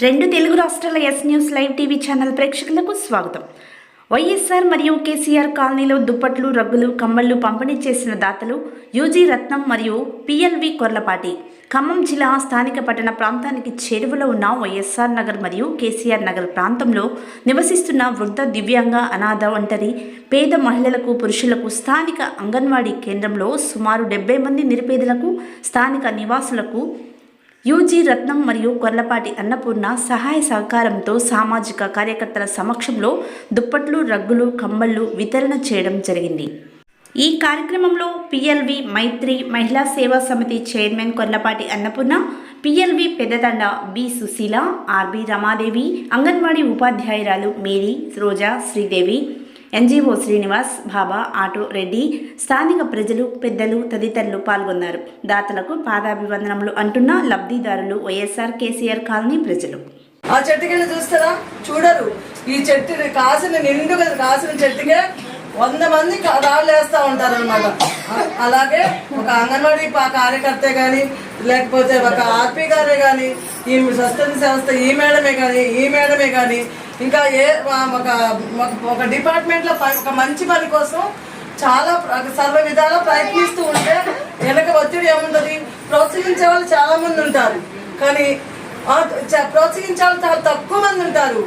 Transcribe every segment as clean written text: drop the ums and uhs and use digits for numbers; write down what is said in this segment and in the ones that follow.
రెండు తెలుగు రాష్ట్రాల yes news live TV channel ప్రేక్షకులకు స్వాగతం. వైఎస్ఆర్ మరియు కేసీఆర్ కాలనీలో దుప్పట్లు, రగ్గులు, కమ్మళ్లు పంపిణీ చేసిన దాతలు యూజీ రత్నం మరియు పిఎల్వి కొర్లపాటి. ఖమ్మం జిల్లా స్థానిక పట్టణ ప్రాంతానికి చేరువలో ఉన్న వైఎస్ఆర్ నగర్ మరియు కేసీఆర్ నగర్ ప్రాంతంలో నివసిస్తున్న వృద్ధ, దివ్యాంగ, అనాథ, ఒంటరి, పేద మహిళలకు, పురుషులకు స్థానిక అంగన్వాడీ కేంద్రంలో సుమారు 70 మంది నిరుపేదలకు, స్థానిక నివాసులకు యూజీ రత్నం మరియు కొర్లపాటి అన్నపూర్ణ సహాయ సహకారంతో సామాజిక కార్యకర్తల సమక్షంలో దుప్పట్లు, రగ్గులు, కమ్మళ్లు వితరణ చేయడం జరిగింది. ఈ కార్యక్రమంలో పిఎల్వి మైత్రి Mahila Seva Samiti chairman Korlapati Annapurna, PLV Peddathanda B Sushila, RB Ramadevi, anganwadi ఉపాధ్యాయురాలు Mary, Roja, Sridevi, NGO Srinivas, Baba, auto Reddy, స్థానిక ప్రజలు, పెద్దలు తదితరులు పాల్గొన్నారు. దాతలకు పాదాభివందనములు అంటున్న లబ్ధిదారులు, వైఎస్ఆర్ కేసీఆర్ కాలనీ ప్రజలు. ఆ చెట్టుకెళ్ళి చూస్తారా, చూడరు. ఈ చెట్టు కాసిన నిండుగా కాసిన చెట్టుకే 100 మంది రాళ్ళు వేస్తూ ఉంటారు అనమాట. అలాగే ఒక అంగన్వాడీ కార్యకర్తే కానీ, లేకపోతే ఒక ఆర్పీ గారే కానీ, ఈ స్వచ్ఛంద సంస్థ ఈ మేడమే కానీ ఇంకా ఒక డిపార్ట్మెంట్లో ఒక మంచి పని కోసం చాలా సర్వ విధాలా ప్రయత్నిస్తూ ఉంటే వెనక ఒత్తిడి ఏముంటుంది. ప్రోత్సహించే వాళ్ళు చాలా మంది ఉంటారు, కానీ ప్రోత్సహించే వాళ్ళు చాలా తక్కువ మంది ఉంటారు.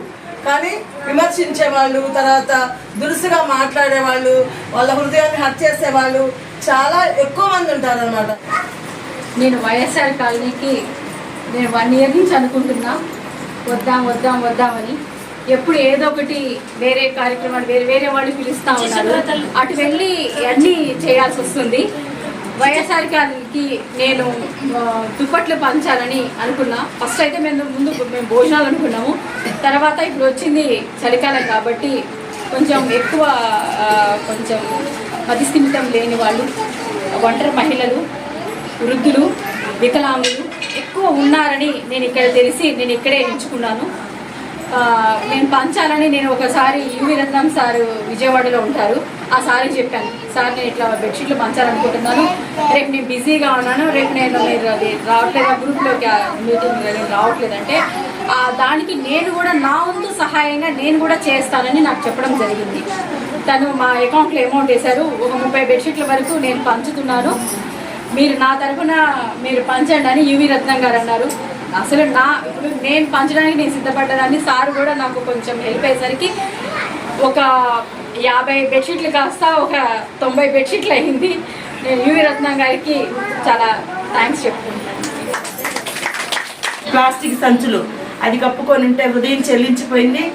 కానీ విమర్శించే వాళ్ళు, తర్వాత దురుసుగా మాట్లాడే వాళ్ళు, వాళ్ళ హృదయాన్ని హత్య చేసే వాళ్ళు చాలా ఎక్కువ మంది ఉంటారు అన్నమాట. నేను వైఎస్ఆర్ కాలనీకి 1 ఇయర్ నుంచి అనుకుంటున్నా వద్దామని. ఎప్పుడు ఏదో ఒకటి వేరే కార్యక్రమాలు వేరే వాళ్ళు పిలుస్తూ ఉన్నారు, అటు వెళ్ళి అన్నీ చేయాల్సి వస్తుంది. వైఎస్ఆర్ కాలనీకి నేను దుప్పట్లు పంచాలని అనుకున్నా. ఫస్ట్ అయితే మేము భోజనాలు అనుకున్నాము. తర్వాత ఇప్పుడు వచ్చింది చలికాలం కాబట్టి కొంచెం ఎక్కువ మతిస్థిమితం లేని వాళ్ళు, ఒంటరి మహిళలు, వృద్ధులు, వికలాంగులు ఎక్కువ ఉన్నారని నేను ఇక్కడే ఎంచుకున్నాను. నేను పంచాలని నేను ఒకసారి యువి రత్నం సార్ విజయవాడలో ఉంటారు, ఆ సార్కి చెప్పాను, సార్ నేను ఇట్లా బెడ్షీట్లు పంచాలనుకుంటున్నాను, రేపు నేను బిజీగా ఉన్నాను, రేపు మీరు అది రావట్లేదు, గ్రూప్లోకి మీటింగ్ నేను రావట్లేదంటే దానికి నేను కూడా నా వంతు సహాయంగా నేను కూడా చేస్తానని నాకు చెప్పడం జరిగింది. తను మా అకౌంట్లో అమౌంట్ వేశారు. ఒక 30 బెడ్షీట్ల వరకు నేను పంచుతున్నాను, మీరు నా తరఫున మీరు పంచండి అని యువి రత్నం గారు అన్నారు. అసలు ఇప్పుడు నేను పంచడానికి నేను సిద్ధపడ్డదాన్ని, సార్ కూడా నాకు కొంచెం హెల్ప్ అయ్యేసరికి ఒక 50 బెడ్షీట్లు కాస్త ఒక 90 బెడ్షీట్లు అయింది. నేను యువి రత్నం గారికి చాలా థ్యాంక్స్ చెప్పుకుంటాను. ప్లాస్టిక్ సంచులు అది కప్పుకొని ఉంటే హృదయం చెల్లించిపోయింది.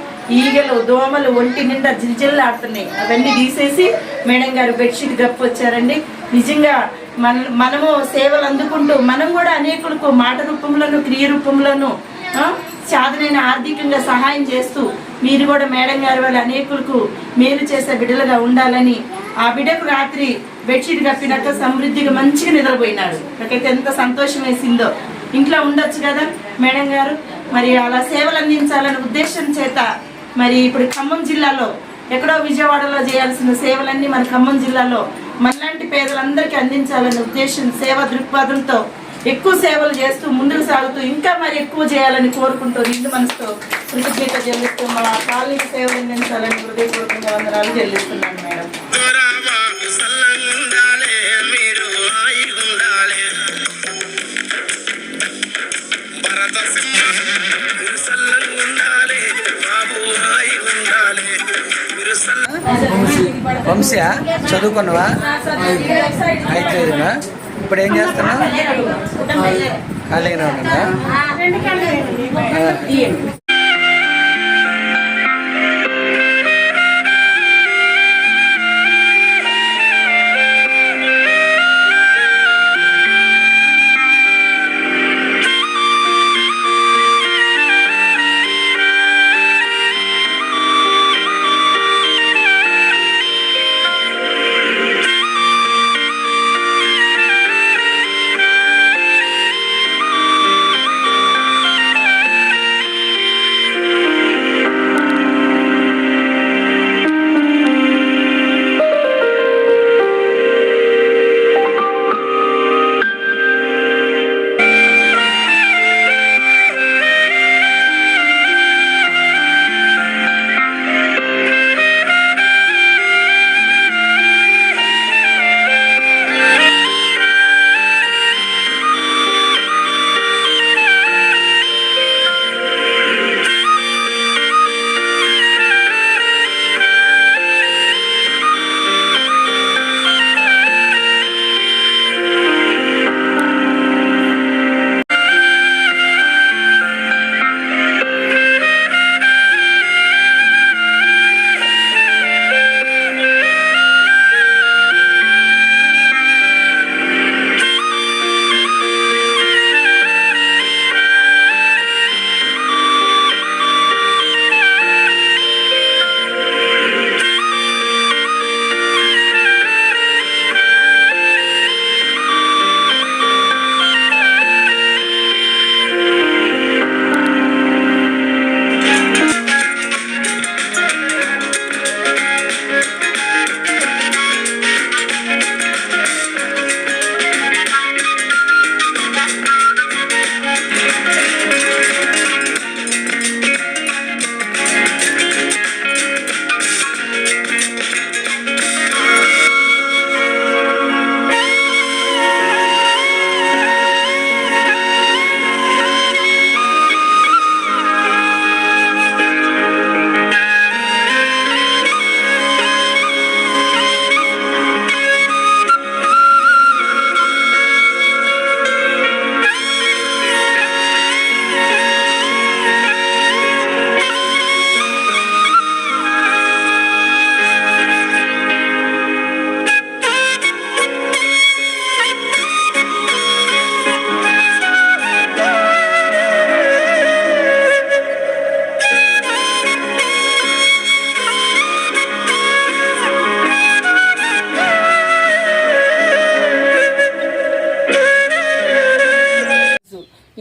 ఈగలు, దోమలు ఒంటి నిండా జిల్జిల్లు ఆడుతున్నాయి. అవన్నీ తీసేసి మేడం గారు బెడ్షీట్ కప్పు వచ్చారండి. నిజంగా మనము సేవలు అందుకుంటూ మనం కూడా అనేకులకు మాట రూపంలోను, క్రియ రూపంలోను సాధనైన ఆర్థికంగా సహాయం చేస్తూ మీరు కూడా మేడం గారి వల్ల అనేకులకు మేలు చేసే బిడ్డలుగా ఉండాలని, ఆ బిడ్డకు రాత్రి బెడ్షీట్ కప్పినాక సమృద్ధిగా మంచిగా నిద్రపోయినాడు. నాకైతే ఎంత సంతోషం వేసిందో. ఇంట్లో ఉండొచ్చు కదా మేడం గారు, మరి అలా సేవలు అందించాలనే ఉద్దేశం చేత మరి ఇప్పుడు ఖమ్మం జిల్లాలో ఎక్కడో విజయవాడలో చేయాల్సిన సేవలన్నీ మన ఖమ్మం జిల్లాలో మనలాంటి పేదలందరికీ అందించాలనే ఉద్దేశం, సేవా దృక్పథంతో ఎక్కువ సేవలు చేస్తూ ముందుకు సాగుతూ ఇంకా మరి ఎక్కువ చేయాలని కోరుకుంటూ నిండు మనసుతో కృతజ్ఞత చెల్లిస్తూ మా కాలనీకి సేవలు అందించాలని హృదయపూర్వకంగా వందనాలు చెల్లిస్తున్నాను మేడం. వంశీయా చదువుకున్నావా? అయితేనా? ఇప్పుడు ఏం చేస్తున్నావు? ఖాళీగానే ఉన్నా.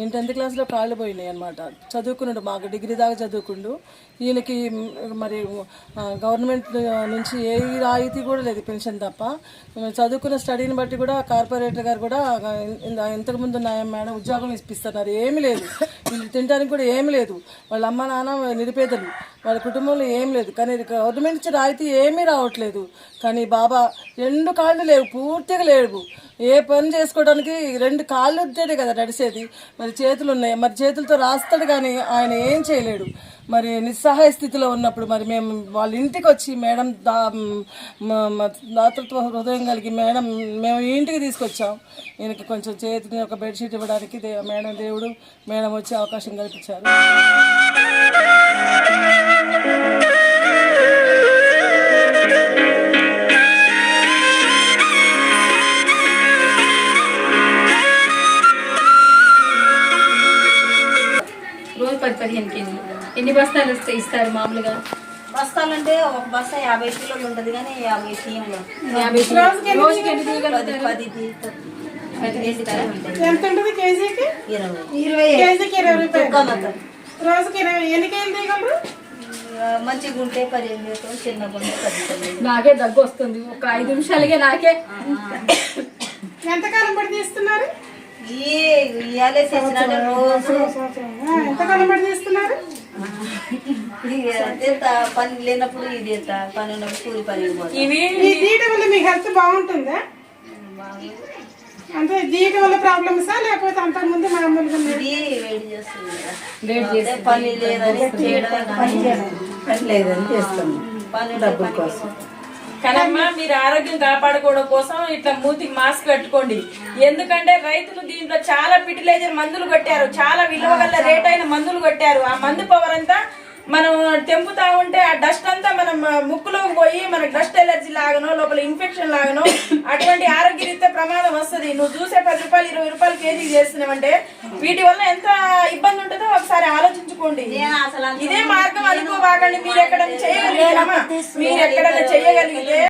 ఈయన 10th క్లాస్లో కాళ్ళు పోయినాయి అనమాట. చదువుకున్నాడు, మాకు డిగ్రీ దాకా చదువుకుండు. ఈయనకి మరి గవర్నమెంట్ నుంచి ఏ రాయితీ కూడా లేదు, పెన్షన్ తప్ప. చదువుకున్న స్టడీని బట్టి కూడా కార్పొరేటర్ గారు కూడా ఇంతకుముందు మేడం ఉద్యోగం ఇప్పిస్తున్నారు. ఏమీ లేదు, వీళ్ళు తినడానికి కూడా ఏమీ లేదు. వాళ్ళ అమ్మ నాన్న నిరుపేదలు, వాళ్ళ కుటుంబంలో ఏం లేదు. కానీ గవర్నమెంట్ నుంచి రాయితీ ఏమీ రావట్లేదు. కానీ బాబా 2 కాళ్ళు లేవు, పూర్తిగా లేవు. ఏ పని చేసుకోవడానికి 2 కాళ్ళు ఉంటేనే కదా నడిచేది. మరి చేతులు ఉన్నాయి, మరి చేతులతో రాస్తాడు కానీ ఆయన ఏం చేయలేడు. మరి నిస్సహాయ స్థితిలో ఉన్నప్పుడు మరి మేము వాళ్ళ ఇంటికి వచ్చి మేడం దాతృత్వ హృదయం కలిగి మేడం మేము ఇంటికి తీసుకొచ్చాం. ఈయనకి కొంచెం చేతిని ఒక బెడ్షీట్ ఇవ్వడానికి దేవుడు మేడం వచ్చి అవకాశం కల్పించారు. రోజు 10-15 కేజీలు. ఎన్ని బస్తాలు ఇస్తారు మామూలుగా? బస్తాలంటే ఒక బస్తా 50 కిలోలు ఉంటుంది కానీ 50 తీయంలో 50 కిలోలు. రోజుకి ఎన్ని తీయగలుగుతారు? 10 తీస్తారు. ఎంత ఉంటుంది కేజీకి? 20 కేజీకి 20 రూపాయలు. రోజుకి 20. ఎన్ని కేజీలు తీయగలరు? మంచిగా ఉంటే 15 చేస్తాం, చిన్నగా ఉంటే 10 కిలోలు. నాకే దగ్గు వస్తుంది ఒక 5 నిమిషాలకే. నాకే ఎంతకాలం పడి తీస్తున్నారు? ఇవాళే తెచ్చినట్టు రోజు ఎంతకాలం పడి తీస్తున్నారు? పని లేనప్పుడు ఇది పని ఉన్నప్పుడు కూలి పని ఈ తీయడం వల్ల మీ హెల్త్ బాగుంటుందా? అంటే తీయడం వల్ల ప్రాబ్లమ్సా లేకపోతే అంతకుముందు మామూలుగా వేడి చేస్తుంది? పని లేదని పని లేదని చేస్తాం, పని డబ్బుల కోసం. కనమ్మా, మీరు ఆరోగ్యం కాపాడుకోవడం కోసం ఇట్లా మూతికి మాస్క్ కట్టుకోండి. ఎందుకంటే రైతులు దీంట్లో చాలా ఫిటిలైజర్ మందులు కొట్టారు, చాలా విలువ గల రేట్ అయిన మందులు కొట్టారు. ఆ మందు పవర్ అంతా మనం తెంపుతా ఉంటే ఆ డస్ట్ అంతా మనం ముక్కులోకి పోయి మనకు డస్ట్ ఎలర్జీ లాగనో లోపల ఇన్ఫెక్షన్ లాగనో అటువంటి ఆరోగ్యరీత్యా ప్రమాదం వస్తుంది. నువ్వు చూసే 10 రూపాయలు 20 రూపాయలు కేజీ చేస్తున్నావంటే వీటి వల్ల ఎంత ఇబ్బంది ఉంటుందో ఒకసారి ఆలోచించుకోండి. ఇదే మార్గం అనుకోబాకండి. మీరు ఎక్కడైనా చేయగలిగితే